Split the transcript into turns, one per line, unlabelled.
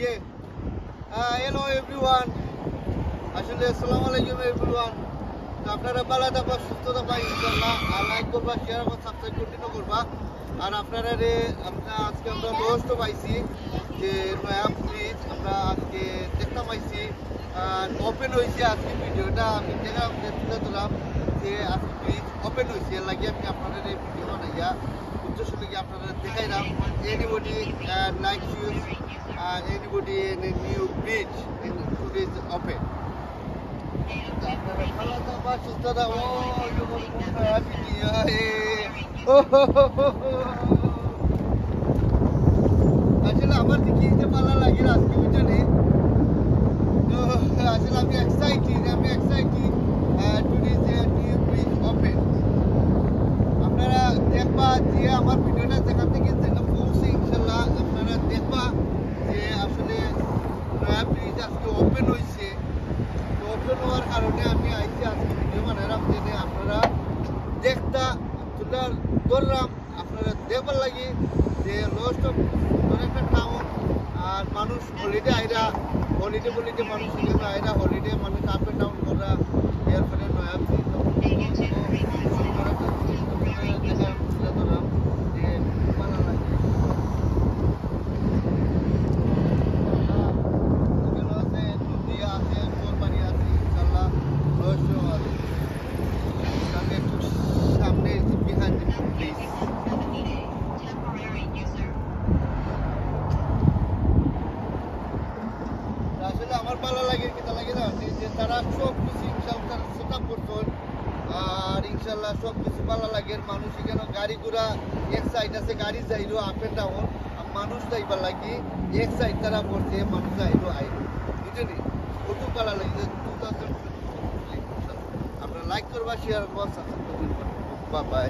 যে hello everyone, আসলে আসসালামু আলাইকুম এভরিওয়ান। তো আপনারা ভালো থাকবা, সুস্থ থাকবা ইনশাআল্লাহ। আর লাইক করবা, শেয়ার করবা, সাবস্ক্রাইব কন্টিনিউ করবা। আর আপনারা আজকে আমরা লস্ট পাইছি যে নয়া ব্রিজ আমরা আজকে দেখতে পাইছি ওপেন হয়েছে। আজকে ভিডিওটা আমি তুলে দিলাম যে আজকে ব্রিজ ওপেন হয়েছে, এর লাগে আমি আপনাদের এই ভিডিও বানাইয়া উদ্দেশ্য লাগে আপনাদের দেখাইলাম। Anybody like use anybody in a new bridge in today's open. আসলে আমার দেখি যে ভালো লাগে আজকে বুঝলি, তো আসলে আমি excited today's new bridge open. আপনারা দেখবা যে আমার ভিডিওটা যেখান থেকে পৌঁছে ইনশাল্লাহ আপনারা দেখবা যে আসলে নয়া ব্রিজ আজকে ওপেন হয়েছে। তো ওপেন হওয়ার কারণে আমি আইসি আজকে ভিডিও বানালাম যে আপনারা দেখতা ধরলাম আপনারা দেখবার লাগে যে লস্ট অফ একটা টাউন। আর মানুষ হলিডে বলিতে মানুষ এখানে আইরা হলিডে মানুষ আপ এন্ড ডাউন করা, এরপরে নয়া ব্রিজ আমার ভালো লাগে কিনা লাগে না যে তারা সব কিছু ইনশাল্লাহ সেট আপ করছেন। আর ইনশাল্লাহ সব কিছু ভালো লাগে। মানুষ এখানে গাড়ি ঘোড়া এক সাইড আছে, গাড়ি যাইলো আপ এন্ড ডাউন, মানুষ যাইবার লাগে এক সাইড তারা করছে, মানুষ যাইলো আইলো বুঝলি, কত ভালো লাগে। আপনারা লাইক করবা, শেয়ার করবা, সাবস্ক্রাইব করবা। বাই।